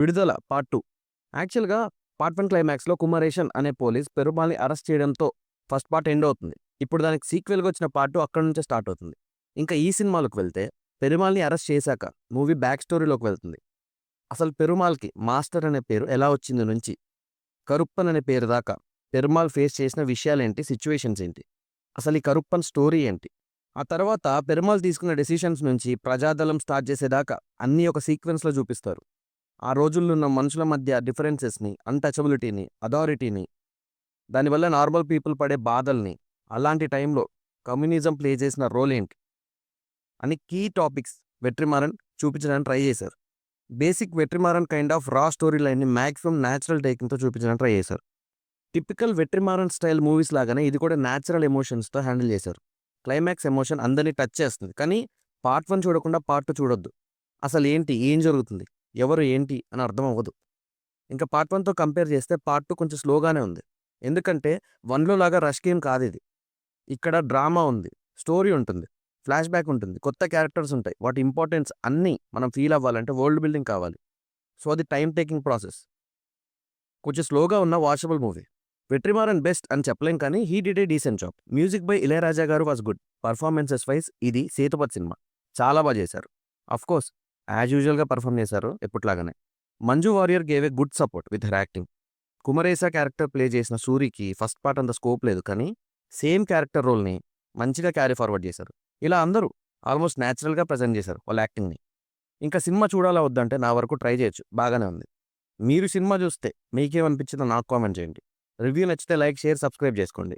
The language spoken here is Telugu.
విడుదల పార్ట్ 2. యాక్చువల్‌గా పార్ట్ 1 క్లైమాక్స్‌లో కుమరేషన్ అనే పోలీస్ పెరుమాల్‌ని అరెస్ట్ చేయడంతో ఫస్ట్ పార్ట్ ఎండ్ అవుతుంది. ఇప్పుడు దానికి సీక్వెల్‌గా వచ్చిన పార్ట్ 2 అక్కడి నుంచే స్టార్ట్ అవుతుంది. ఇంకా ఈ సినిమాలోకి వెళ్తే పెరుమాల్‌ని అరెస్ట్ చేశాక మూవీ బ్యాక్ స్టోరీలోకి వెళ్తుంది. అసలు పెరుమాల్‌కి మాస్టర్ అనే పేరు ఎలా వచ్చింది నుంచి కరుప్పన్ అనే పేరు దాకా పెరుమాల్ ఫేస్ చేసిన విషయాలేంటి, సిట్యుయేషన్స్ ఏంటి? అసలు ఈ కరుప్పన్ స్టోరీ ఏంటి? ఆ తర్వాత పెరుమాల్ తీసుకున్న డెసిషన్స్ నుంచి ప్రజాదళం స్టార్ట్ చేసేదాకా అన్నీ ఒక సీక్వెన్స్‌లో చూపిస్తారు. ఆ రోజుల్లో ఉన్న మనుషుల మధ్య డిఫరెన్సెస్‌ని, అన్‌టచబిలిటీని, అథారిటీని, దానివల్ల నార్మల్ పీపుల్ పడే బాధల్ని, అలాంటి టైంలో కమ్యూనిజం ప్లే చేసిన రోల్ ఏంటి అని కీ టాపిక్స్ 'వెట్రిమారన్' చూపించడానికి ట్రై చేశారు. బేసిక్ 'వెట్రిమారన్' కైండ్ ఆఫ్ రా స్టోరీ లైన్‌ని మాక్సిమం న్యాచురల్ టేకింగ్‌తో చూపించడానికి ట్రై చేశారు. టిపికల్ 'వెట్రిమారన్' స్టైల్ మూవీస్ లాగానే ఇది కూడా న్యాచురల్ ఎమోషన్స్‌తో హ్యాండిల్ చేశారు. క్లైమాక్స్ ఎమోషన్ అందరిని టచ్ చేస్తుంది. కానీ పార్ట్ 1 చూడకుండా పార్ట్ 2 చూడొద్దు. అసలేంటి? ఏం జరుగుతుంది? ఎవరు? ఏంటి? అని అర్థం అవ్వదు. ఇంకా పార్ట్ 1తో కంపేర్ చేస్తే పార్ట్ 2 కొంచెం స్లోగానే ఉంది. ఎందుకంటే 1లో లాగా రష్ గేమ్ కాదిది. ఇక్కడ డ్రామా ఉంది, స్టోరీ ఉంటుంది, ఫ్లాష్ బ్యాక్ ఉంటుంది, కొత్త క్యారెక్టర్స్ ఉంటాయి. వాటి ఇంపార్టెన్స్ అన్నీ మనం ఫీల్ అవ్వాలంటే వరల్డ్ బిల్డింగ్ కావాలి. సో, అది టైమ్ టేకింగ్ ప్రాసెస్. కొంచెం స్లోగా ఉన్న వాచబుల్ మూవీ. 'వెట్రిమారన్' బెస్ట్ అని చెప్పలేం కానీ he did a decent job. Music by Ilaiyaraaja గారు వాస్ గుడ్. పర్ఫార్మెన్సెస్ వైస్ ఇది సేతుపతి సినిమా. చాలా చేశారు. ఆఫ్‌కోర్స్ యాజ్ యూజువల్‌గా పెర్ఫార్మ్ చేశారు ఎప్పటిలాగానే. Manju Warrier gave a good support with her acting. Kumaresa character play చేసిన సూరికి ఫస్ట్ పార్ట్ అంత స్కోప్ లేదు కానీ సేమ్ క్యారెక్టర్ రోల్‌ని మంచిగా క్యారీ ఫార్వర్డ్ చేశారు. ఇలా అందరూ ఆల్మోస్ట్ న్యాచురల్‌గా ప్రెజెంట్ చేశారు వాళ్ళ యాక్టింగ్‌ని. ఇంకా సినిమా చూడాలా వద్దంటే నా వరకు ట్రై చేయొచ్చు. బాగానే ఉంది. మీరు సినిమా చూస్తే మీకేమనిపించిందో నాకు కామెంట్ చేయండి. రివ్యూ నచ్చితే లైక్, షేర్, సబ్స్క్రైబ్ చేసుకోండి.